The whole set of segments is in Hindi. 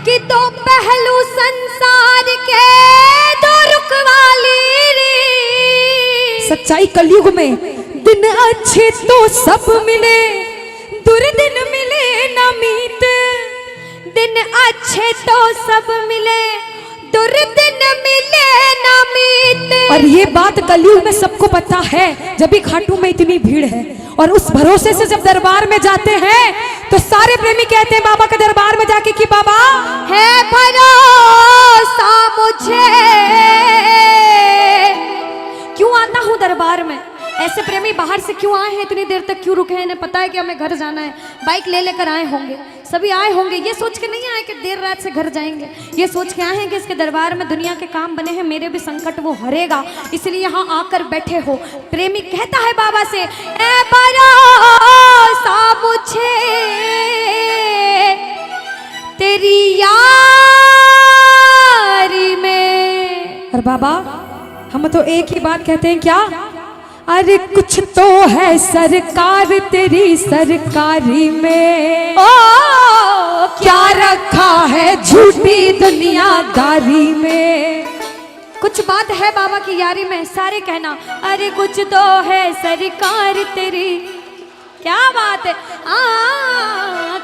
कि दो पहलू संसार के दो रुख वाली रे। सच्चाई कलयुग में दिन अच्छे तो सब मिले, दुर्दिन मिले न मीत। दिन अच्छे तो सब मिले, दुर्दिन मिले न मीत। और ये बात कलयुग में सबको पता है, जब भी खाटू में इतनी भीड़ है। और उस भरोसे से जब दरबार में जाते हैं तो सारे प्रेमी कहते हैं बाबा के दरबार में जाके कि बाबा है भरोसा मुझे। क्यों आता हूँ दरबार में? ऐसे प्रेमी बाहर से क्यों आए हैं, इतनी देर तक क्यों रुके हैं? इन्हें पता है कि हमें घर जाना है, बाइक ले लेकर आए होंगे, सभी आए होंगे। ये सोच के नहीं आए कि देर रात से घर जाएंगे, ये सोच के आए हैं कि इसके दरबार में दुनिया के काम बने हैं, मेरे भी संकट वो हरेगा, इसलिए यहाँ आकर बैठे हो। प्रेमी कहता है बाबा से, ए भरोसा मुझे तेरी यारी में। और बाबा हम तो एक ही बात कहते हैं, क्या? अरे कुछ तो है सरकार तेरी सरकारी में, ओ क्या रखा है झूठी दुनियादारी में। कुछ बात है बाबा की यारी में, सारे कहना अरे कुछ तो है सरकार तेरी। क्या बात है,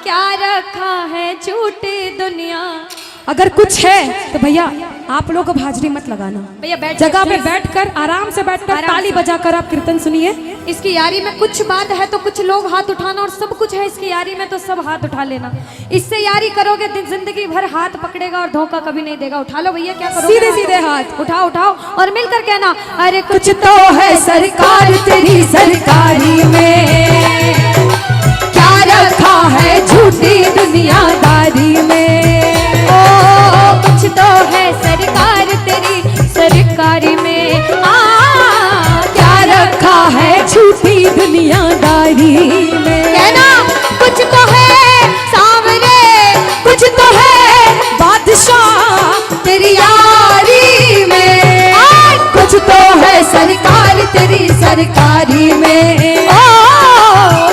क्या रखा है झूठी दुनिया। अगर कुछ है तो भैया आप लोग अब हाजिरी मत लगाना, भैया बैठ जगह पे बैठकर आराम से बैठकर ताली बजाकर आप कीर्तन सुनिए। इसकी यारी में कुछ बात है तो कुछ लोग हाथ उठाना, और सब कुछ है इसकी यारी में तो सब हाथ उठा लेना। इससे यारी करोगे जिंदगी भर हाथ पकड़ेगा और धोखा कभी नहीं देगा। उठा लो भैया, क्या करोगे? सीधे सीधे हाथ उठाओ उठाओ और मिलकर कहना अरे कुछ तो है सरकार तेरी सरकारी में, क्या रखा है झूठी दुनियादारी में। कुछ तो है सरकार तेरी सरकारी में, क्या रखा है झूठी दुनियादारी में। कहना कुछ तो है सावरे, कुछ तो है बादशाह तेरी यारी में, कुछ तो है सरकार तेरी सरकारी में।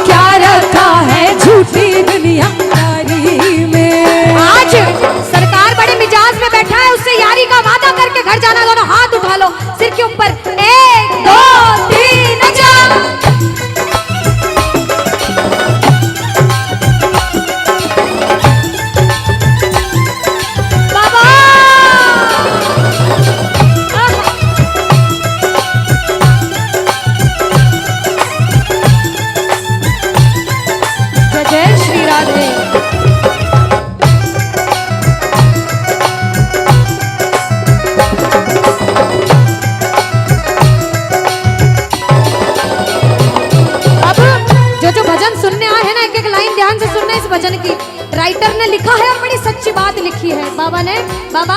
क्या रखा है झूठी दुनियादारी में। आज सरकार बड़े मिजाज में बैठा है, उससे यारी का वादा करके घर जाना। दोनों हाथ उठा लो सिर के ऊपर, 1 2 3 जा। बाबा जय जय श्री राधे। जो भजन सुनने आए हैं ना, एक एक लाइन ध्यान से सुनना इस भजन की। राइटर ने लिखा है और बड़ी सच्ची बात लिखी है बाबा ने। बाबा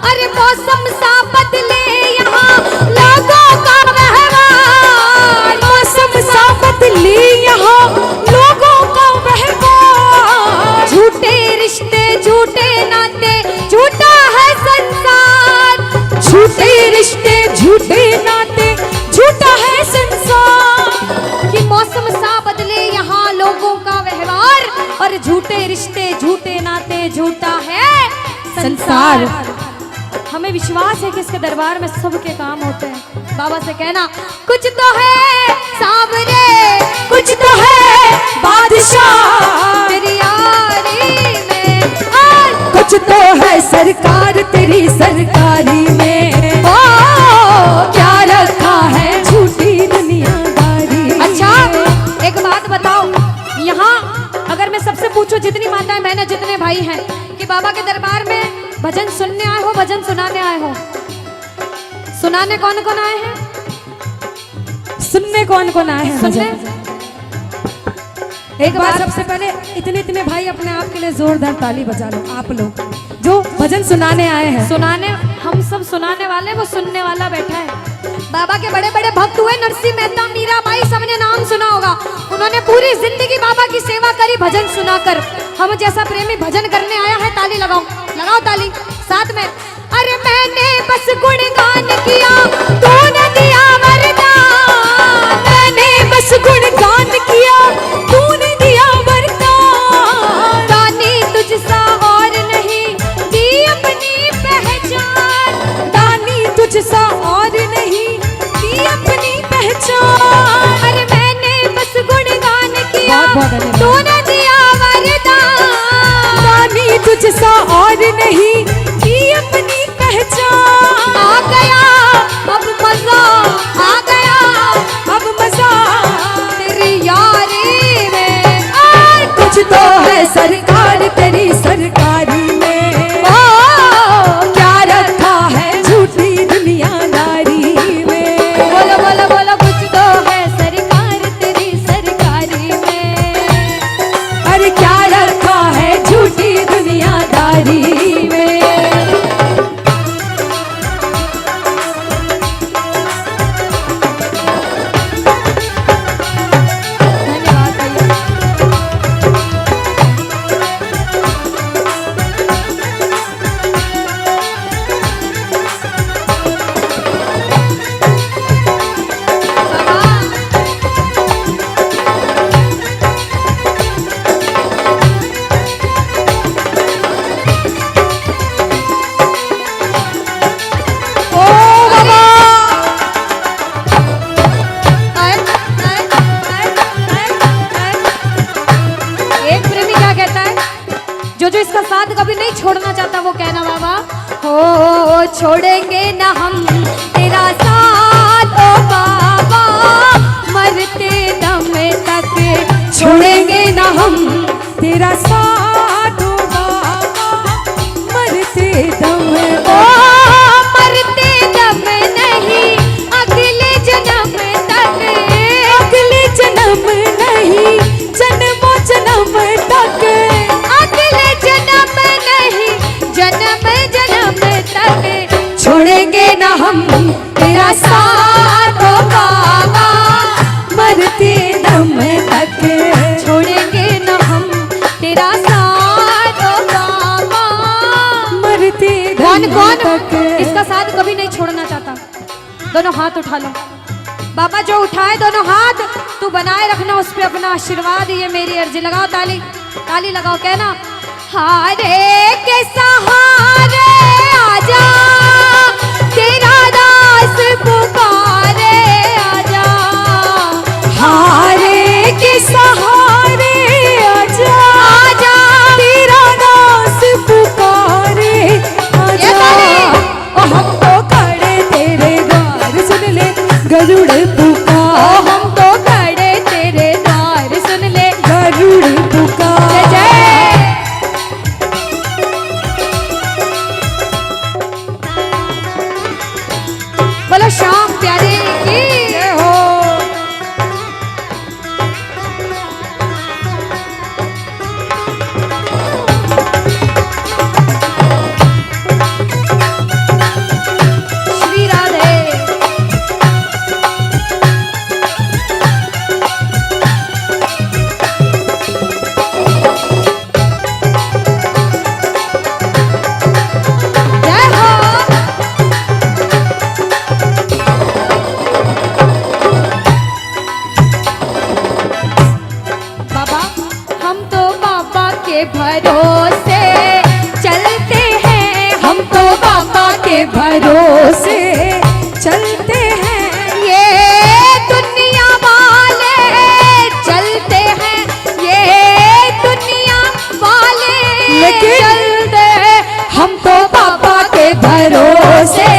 अरे मौसम सा बदले यहाँ लोगों का व्यवहार, मौसम सा बदले यहाँ लोगों का व्यवहार। झूठे रिश्ते झूठे नाते झूठा है संसार, झूठे रिश्ते झूठे नाते झूठा है संसार। कि मौसम सा बदले यहाँ लोगों का व्यवहार, और झूठे रिश्ते झूठे नाते झूठा है संसार। हमें विश्वास है कि इसके दरबार में सबके काम होते हैं। बाबा से कहना कुछ तो है सावरे, कुछ तो है बादशाह तेरी यारी में, कुछ तो है सरकार तेरी सरकारी में। ओ क्या रखा है झूठी दुनियादारी। अच्छा एक बात बताओ, यहाँ अगर मैं सबसे पूछूं, जितनी माताएं बहनें जितने भाई हैं, कि बाबा के दरबार में भजन सुनने आए हो भजन सुनाने आए हो? सुनाने कौन कौन आए हैं? सुनने कौन कौन आए हैं? सुनने एक बार सबसे पहले इतने इतने भाई अपने आप के लिए जोरदार ताली बजा लो, आप लोग जो भजन सुनाने आए हैं। सुनाने हम सब सुनाने वाले, वो सुनने वाला बैठा है। बाबा के बड़े बड़े भक्त हुए, नरसिंह मेहता, मीराबाई, सबने नाम सुना होगा। उन्होंने पूरी जिंदगी बाबा की सेवा करी भजन सुनाकर। हम जैसा प्रेमी भजन करने आया है, ताली लगाओ, लगाओ ताली साथ में। अरे मैंने बस गुणगान किया, तूने दिया वरदान। मैंने बस गुणगान किया, तूने दिया वरदान। दानी तुझसा और नहीं, नहीं की अपनी पहचान। आ गया अब मजा, आ गया अब मजा तेरी यारी में। और कुछ तो है सरकार तेरी सरकारी में, क्या रखा है झूठी दुनियादारी में। बोलो बोलो बोलो, कुछ तो है सरकार तेरी सरकारी में। अरे क्या रखा है झूठी दुनियादारी में। धन्यवाद भैया। ओ बाबा एक प्रेमी क्या कहता है, जो इसका साथ कभी नहीं छोड़ना चाहता वो कहना बाबा, हो छोड़ेंगे ना हम तेरा साथ ओ बाबा, मरते दम तक छोड़ेंगे ना हम तेरा साथ ओ बाबा, मरते दम ओ मरते दम नहीं अगले जन्म तक, अगले जन्म नहीं जन्मों जन्म तक, अगले जन्म नहीं जन्म जन्म तक छोड़ेंगे ना हम तेरा साथ ओ बाबा, मरते दम तक। छोड़ेंगे न हम तेरा साथ ओ बाबा। मरते कौन दम कौन तक। इसका साथ कभी नहीं छोड़ना चाहता? दोनों हाथ उठा लो बाबा, जो उठाए दोनों हाथ, तू बनाए रखना उस पे अपना आशीर्वाद, ये मेरी अर्जी। लगाओ ताली, ताली लगाओ, कहना हारे के सहारे आजा, तेरा दास पुकारे आजा। हारे के सहारे आजा, आजा तेरा दास पुकारे ये आजा। ताली। ओ हम तो खड़े तेरे द्वार, सुन ले गरुड़ ओ पुकार, हम तो खड़े तेरे द्वार, सुन ले गरुड़ पुकार। जय जय। बोलो श्याम प्यारे की जय हो। श्री राधे। जय हो। बाबा हम तो बाबा के भरोसे चलते हैं, हम तो बाबा के भरोसे चलते हैं, ये दुनिया वाले चलते हैं, ये दुनिया वाले लेकिन चलते हैं। हम तो बाबा के भरोसे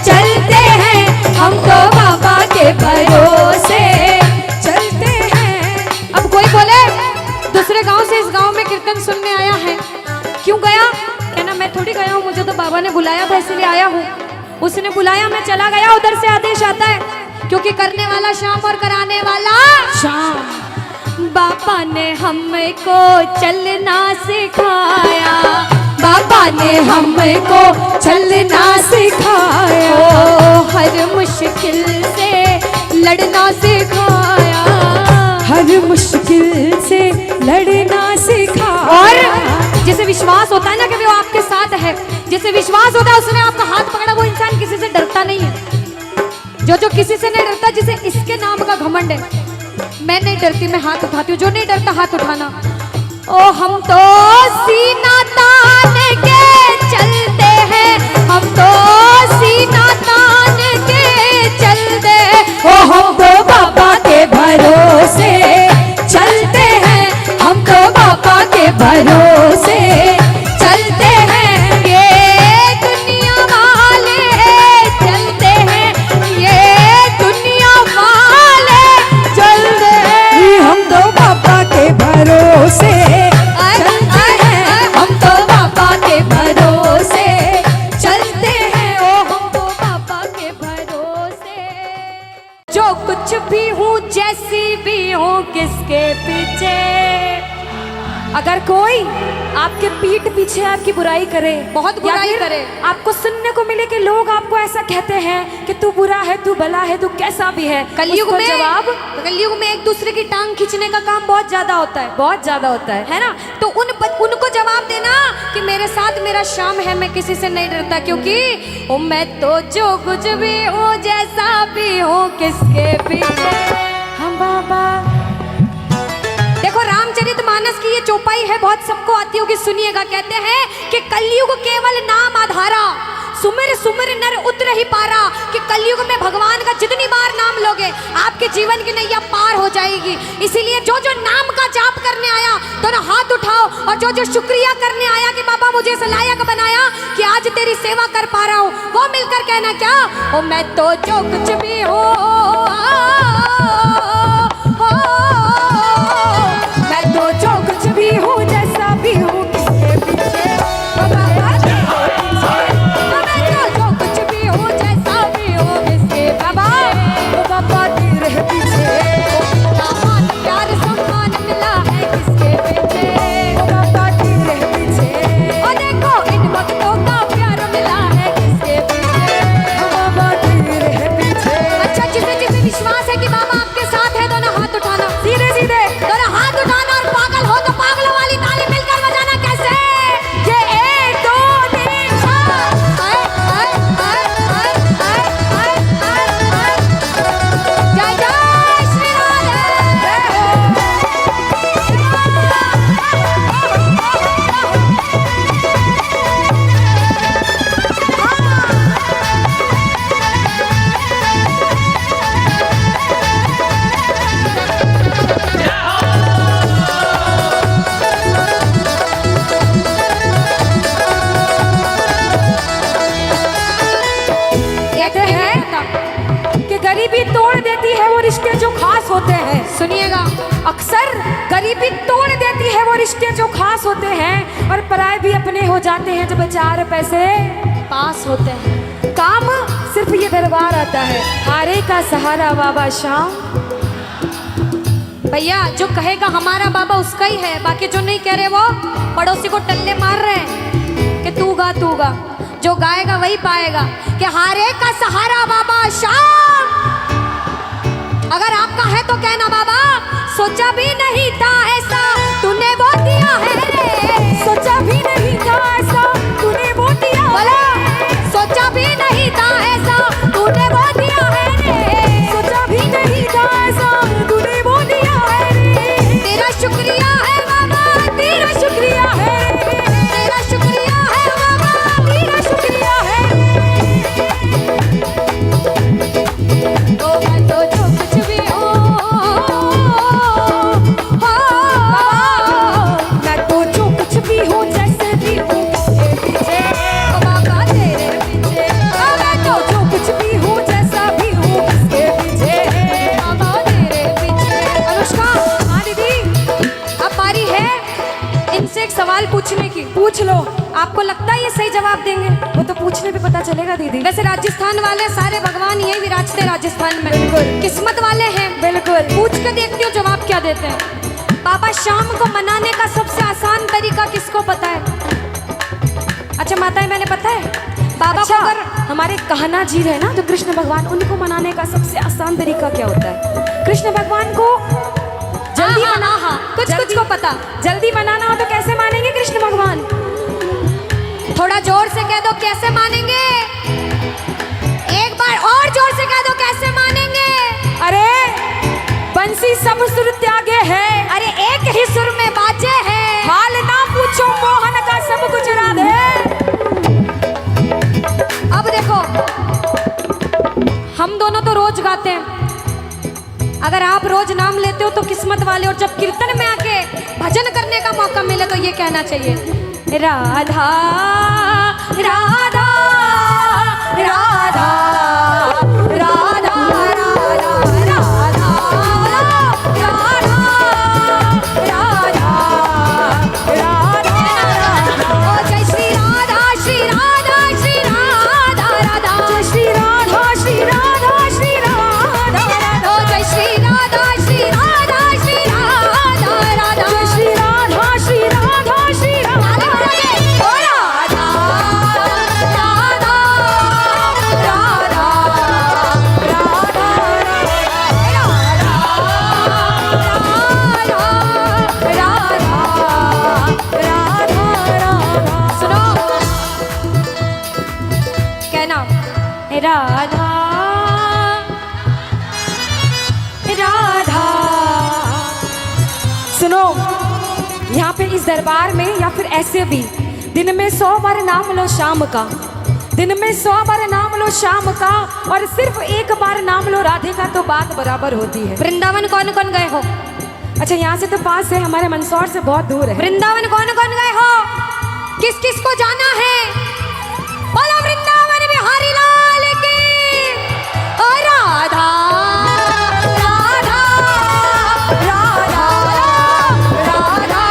चलते हैं, हम तो बाबा के भरोसे चलते हैं। अब कोई बोले दूसरे गांव से इस गांव में कीर्तन सुनने आया है, क्यों गया? कहना मैं थोड़ी गया हूँ, मुझे तो बाबा ने बुलाया था इसलिए आया हूँ। उसने बुलाया, मैं चला गया, उधर से आदेश आता है, क्योंकि करने वाला श्याम और कराने वाला शाम। बाबा ने हमको चलना सिखाया, बाबा ने हमको चलना सिखाया, ओ हर मुश्किल से लड़ना सिखाया, हर मुश्किल से लड़ना सिखाया। और जिसे विश्वास होता है ना कि वो आपके साथ है, जिसे विश्वास होता है उसने आपका हाथ पकड़ा, वो इंसान किसी से डरता नहीं है। जो किसी से नहीं डरता, जिसे इसके नाम का घमंड है, मैं नहीं डरती, मैं हाथ उठाती हूँ। जो नहीं डरता हाथ उठाना। ओ हम तो सीना तान के चलते हैं, हम तो सीना तान के चलते हैं। ओ हम तो बाबा के भरोसे चलते हैं, हम तो बाबा के भरोसे चलते हैं, कोई आपके पीठ पीछे आपकी बुराई करे, बहुत या बुराई फिर करे। आपको सुनने को मिले कि लोग आपको ऐसा कहते हैं कि तू बुरा है, तू भला है, तू कैसा भी है, कलयुग उसको में जवाब कलयुग में एक दूसरे की टांग खींचने का काम बहुत ज्यादा होता है, बहुत ज्यादा होता है है ना। तो उनको जवाब देना कि मेरे साथ मेरा शाम है, मैं किसी से नहीं डरता, क्योंकि ओ मैं तो जो कुछ भी हूँ, जैसा भी हूँ, किसके पीछे हम बाबा। देखो रामचरितमानस की ये चौपाई है, बहुत सबको आती होगी, सुनिएगा। कहते हैं कि कलयुग केवल नाम आधारा, सुमिर सुमिर नर उतर ही पारा। कि कलयुग में भगवान का जितनी बार नाम लोगे आपके जीवन की नैया पार हो जाएगी। इसीलिए जो जो नाम का जाप करने आया दोनों हाथ उठाओ, और जो जो शुक्रिया करने आया कि बाबा मुझे इस लायक बनाया कि आज तेरी सेवा कर पा रहा हूँ, वो मिलकर कहना क्या, ओ मैं तो जो कुछ भी हूँ, मैं तो जो कुछ भी हूँ, जैसा भी हूँ, किसके पीछे ओ बाबा तेरे पीछे। मैं तो जो कुछ भी हूँ, जैसा भी हूँ, किसके बाबा ओ बाबा तेरे पीछे। दामाद प्यार सम्मान मिला है, किसके पीछे ओ बाबा तेरे पीछे। और देखो इन भक्तों का प्यार मिला है, किसके पीछे ओ बाबा तेरे पीछे। अच्छा, जिसे जिसे विश्वास है कि बाबा आपके साथ है, दोनों हाथ उठाना, सीधे सीधे दोनों हाथ उठाना। और पागल हो तो पागलों वाली ताली मिलकर बजाना। कैसे? ये 1 2 3 जय जय श्री कहते हैं कि गरीबी तोड़ देती है वो रिश्ते जो खास होते हैं। सुनिएगा, अक्सर गरीबी तोड़ देती है वो रिश्ते जो खास होते हैं, और पराए भी अपने हो जाते हैं जब 4 पैसे पास होते हैं। काम सिर्फ ये दरबार आता है, हारे का सहारा बाबा शाम। भैया जो कहेगा हमारा बाबा उसका ही है, बाकी जो नहीं कह रहे वो पड़ोसी को टल्ले मार रहे हैं कि तू गा तू गा। जो गाएगा वही पाएगा कि हारे का सहारा बाबा शाम। अगर आपका है तो कहना बाबा सोचा भी नहीं था ऐसा तूने वो दिया है रे। सोचा भी नहीं था ऐसा तूने वो दिया बोला, सोचा भी नहीं था ऐसा तूने वो दिया है रे। सोचा भी नहीं था ऐसा तूने वो दिया है रे। तेरा शुक्रिया है बाबा, तेरा शुक्रिया है, तेरा शुक्रिया है बाबा, तेरा शुक्रिया है। तो मैं तो जो कुछ भी हूँ, मैं तो जो कुछ भी हूँ, जैसे भी हूँ, किसके पीछे ओ बाबा तेरे पीछे। मैं तो जो कुछ भी हूँ, जैसा भी हूँ, किसके पीछे बाबा तेरे पीछे। अनुष्का, हाँ दीदी अब बारी है इनसे एक सवाल पूछने की। पूछ लो। आपको लगता है ये सही जवाब देंगे? वो तो पूछने पे पता चलेगा दीदी। वैसे राजस्थान वाले सारे भगवान यही विराजते राजस्थान में, बिल्कुल। किस्मत वाले हैं। बिल्कुल। पूछ के देखती हूँ जवाब क्या देते हैं। बाबा शाम को मनाने का सबसे आसान तरीका किसको पता है? अच्छा माताएं, मैंने पता है बाबा अच्छा, को अगर हमारे कहना जी है ना जो कृष्ण भगवान, उनको मनाने का सबसे आसान तरीका क्या होता है? कृष्ण भगवान को जल्दी हाँ, मना, हाँ, हाँ, कुछ को पता। जल्दी मनाना हो तो कैसे मानेंगे कृष्ण भगवान? थोड़ा जोर से कह दो कैसे मानेंगे। एक बार और जोर से कह दो कैसे मानेंगे। अरे बंसी सब सुर त्यागे है, अरे एक ही सुर में बाजे है। हाल ना पूछो मोहन का सब कुछ राधे। अब देखो, हम दोनों तो रोज गाते हैं, अगर आप रोज नाम लेते हो तो किस्मत वाले। और जब कीर्तन में आके भजन करने का मौका मिले तो ये कहना चाहिए राधा राधा राधा राधा राधा राधा राधा। ओ जय श्री राधा श्री राधा श्री राधा राधा। जय श्री राधा श्री राधा श्री राधा। ओ जय श्री राधा श्री राधा श्री राधा राधा। जय श्री राधा श्री राधा राधा राधा। सुनो, यहाँ पे इस दरबार में या फिर ऐसे भी दिन में 100 बार नाम लो शाम का, दिन में 100 बार नाम लो शाम का, और सिर्फ एक बार नाम लो राधे का तो बात बराबर होती है। वृंदावन कौन कौन गए हो? अच्छा, यहाँ से तो पास है, हमारे मंदसौर से बहुत दूर है। वृंदावन कौन कौन गए हो? किस किस को जाना है? बोलो वृंदावन बिहारी लाल की। ओ राधा राधा राधा राधा राधा।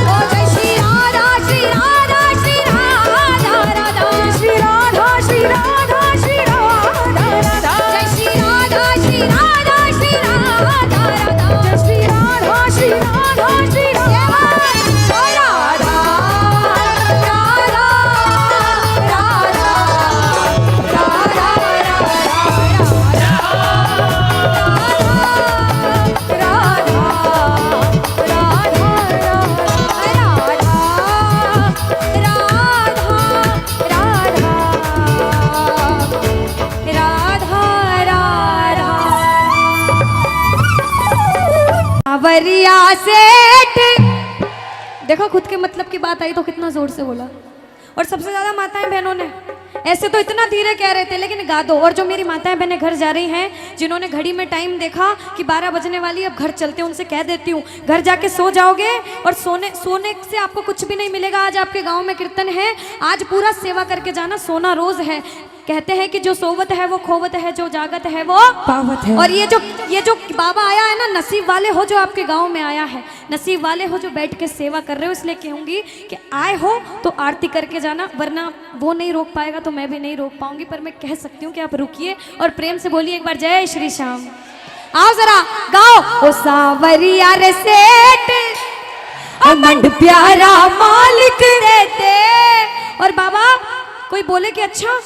ओ जय श्री राधा श्री राधा श्री राधा राधा। श्री राधा श्री राधा श्री राधा राधा। जय श्री राधा श्री राधा श्री राधा राधा। जय श्री राधा श्री राधा श्री राधा। ओ राधा राधा सावरिया सेठ। देखो, खुद के मतलब की बात आई तो कितना जोर से बोला। और सबसे ज्यादा माताएं बहनों ने, ऐसे तो इतना धीरे कह रहे थे लेकिन गा दो। और जो मेरी माताएं बहनें घर जा रही हैं, जिन्होंने घड़ी में टाइम देखा कि 12 बजने वाली, अब घर चलते हैं, उनसे कह देती हूँ घर जाके सो जाओगे और सोने से आपको कुछ भी नहीं मिलेगा। आज आपके गांव में कीर्तन है, आज पूरा सेवा करके जाना, सोना रोज है। कहते हैं कि जो सोवत है वो खोवत है, जो जागत है वो पावत है। और ये जो बाबा आया है ना, नसीब वाले हो जो आपके गांव में आया है, नसीब वाले हो जो बैठ के सेवा कर रहे हो। इसलिए कहूंगी कि आए हो तो आरती करके जाना, वरना वो नहीं रोक पाएगा तो मैं भी नहीं रोक पाऊंगी। पर मैं कह सकती हूँ कि आप रुकिए और प्रेम से बोलिए एक बार जय श्री श्याम। आओ जरा गाओ। ओ सावरिया रे सेठ मंड प्यारा मालिक देते। और बाबा कोई बोले कि अच्छा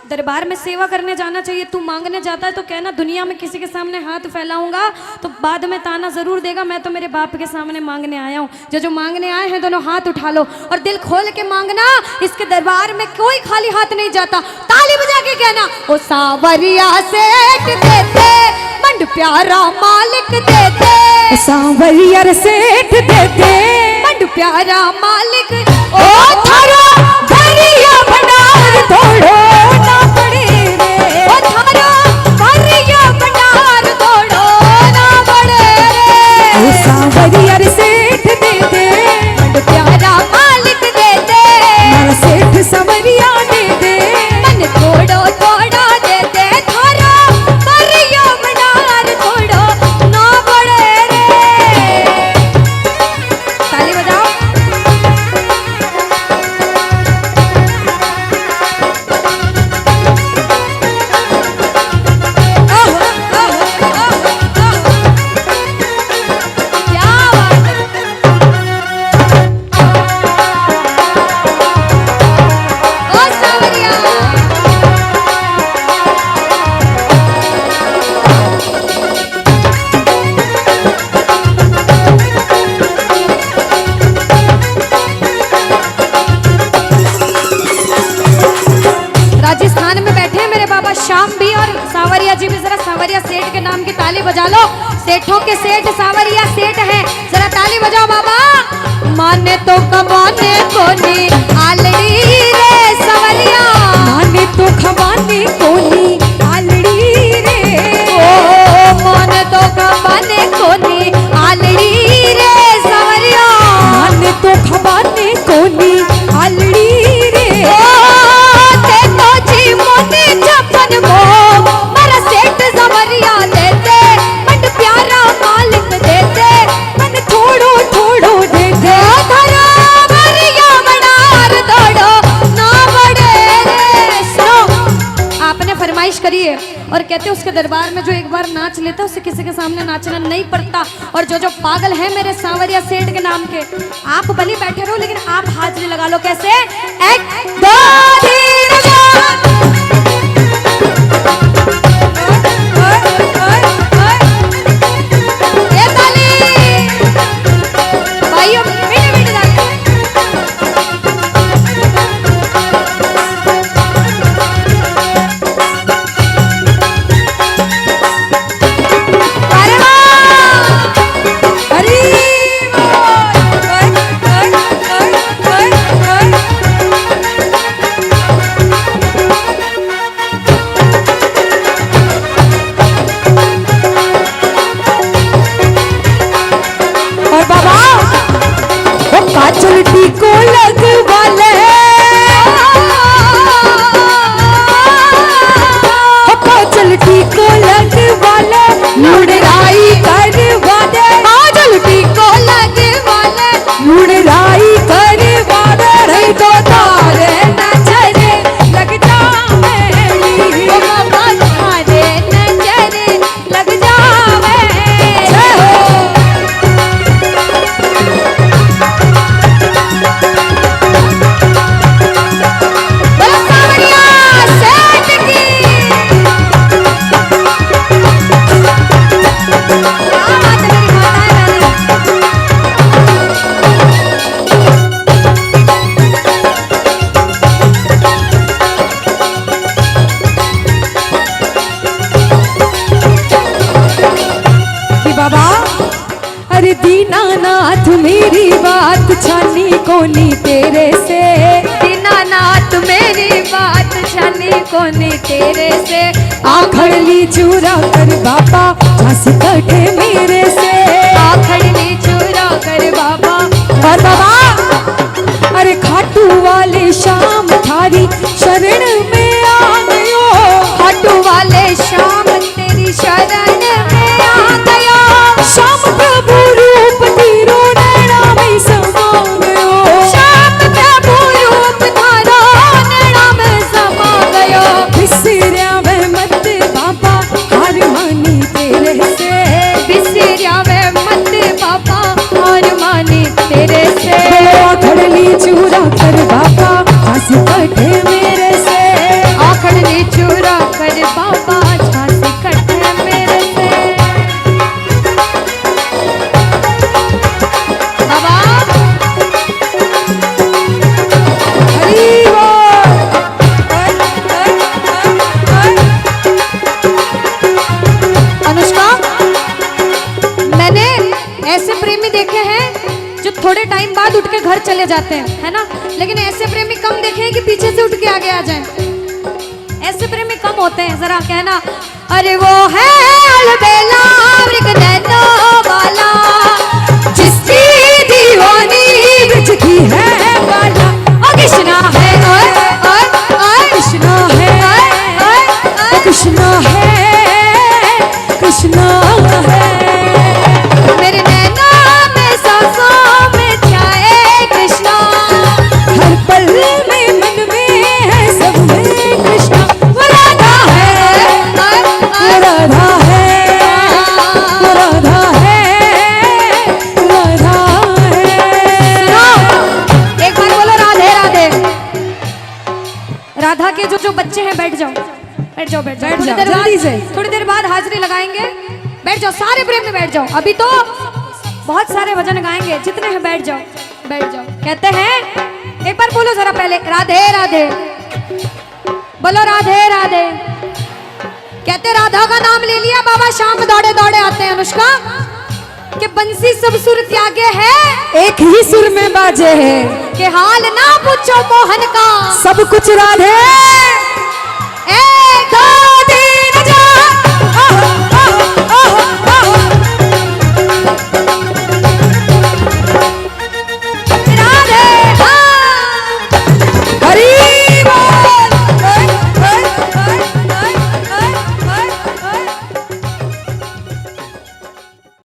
दरबार में सेवा करने जाना चाहिए, तू मांगने जाता है तो कहना दुनिया में किसी के सामने हाथ फैलाऊंगा तो बाद में ताना जरूर देगा। मैं तो मेरे बाप के सामने मांगने आया हूँ। जो मांगने आए हैं दोनों हाथ उठा लो और दिल खोल के मांगना। इसके दरबार में कोई खाली हाथ नहीं जाता। ताली बजा के कहना ओ सावरिया सेठ देते, मंड प्यारा मालिक देते। सांवरिया रे सेठ देते, मंड प्यारा मालिक। ओ थारा भरिया भंडार तोड़ो ना पड़े रे। ओ थारा भरिया भंडार तोड़ो ना पड़े रे। ओ सांवरिया रे सेठ देते, मंड प्यारा मालिक देते। मारा सेठ सांवरिया देते, मन तोड़ो तोड़ो देते। थारा भरिया भंडार तोड़ो ना पड़े रे। ताली बजाओ। क्या बात है। ओ सावरिया राजस्थान में बैठे हैं मेरे बाबा श्याम भी और सावरिया जी भी। जरा सावरिया सेठ के नाम की ताली बजा लो। सेठों के सेठ सावरिया सेठ हैं, जरा ताली बजाओ बाबा। माने तो कमाने को नहीं आलड़ी रे सावरिया। माने तो खवाने कोनी आलड़ी रे। ओ माने तो कमाने को नहीं आलड़ी रे सावरिया। माने तो खवाने कोनी आलड़ी रे। ओ ते तो जी मोने छप्पन को मारा सेठ सावरिया देते। मंड प्यारा मालिक देते। मन थोड़ो थोड़ो देते। धरा भरिया भंडार तोड़ो ना पड़े रे। सुनो, आपने फरमाइश करी है और कहते उसके दरबार में जो एक बार नाच लेता उसे किसी के सामने नाचना नहीं पड़ता। और जो पागल है मेरे सांवरिया सेठ के नाम के, आप भले बैठे रहो लेकिन आप हाजिरी लगा लो। कैसे? एक दो तीन चार। ये ताली बाबा अरे दीनानाथ मेरी बात छानी कोनी तेरे से, दीनानाथ मेरी बात छानी कोनी तेरे से, आखड़ ली चूरा कर बाबा झांसी कटे मेरे से, आखड़ ली चूरा कर बाबा। और बाबा अरे खाटू वाले शाम थारी शरण में आ गयो, खाटू वाले शाम तेरी शरण में आ गयो, श्याम प्रभु रूप तेरो नैना में समा गयो, श्याम प्रभु रूप थारो नैना में समा गयो, बिसरिया वे मत बाबा हार मानी तेरे से, बिसरिया वे मत बाबा हार मानी तेरे से, आखड़ ली चूरा कर बाबा झांसी कटे मेरे से, आखड़ ली चूरा कर बाबा झांसी कटे मेरे से। बाबा हरि बोल। अनुष्का, मैंने ऐसे प्रेमी देखे हैं जो थोड़े टाइम बाद उठ के घर चले जाते हैं, है ना, लेकिन ऐसे प्रेमी कम देखे हैं कि पीछे से उठ के आगे आ जाएं। ऐसे प्रेमी कम होते हैं, जरा कहना अरे वो है अलबेला मृग नैनों वाला, जिसकी दीवानी ब्रज की है बाला, ओ कृष्णा है, ओए ओए ओए कृष्णा है, ओए कृष्णा है, कृष्णा है, मेरे नैना में सांसों में छाए कृष्णा, हर पल में मन में है सब में कृष्णा, वो राधा है, वो राधा है, वो राधा है, राधा है। सुनो, एक बार बोलो राधे राधे। राधा के जो बच्चे हैं बैठ जाओ, बैठ जाओ, बैठ जाओ, बैठ थोड़ी जाओ, देर जल्दी बाद, से। थोड़ी देर बाद हाजिरी लगाएंगे। बैठ जाओ, सारे प्रेम में बैठ जाओ, अभी तो बहुत सारे भजन गाएंगे, जितने हैं बैठ जाओ, बैठ जाओ। कहते हैं, एक बार बोलो जरा पहले राधे राधे, बोलो राधे राधे। कहते राधा का नाम ले लिया बाबा शाम दौड़े दौड़े आते हैं। अनुष्का, कि बंसी सब सुर त्यागे है, एक ही सुर में बाजे है, कि हाल ना पूछो मोहन का, सब कुछ राधे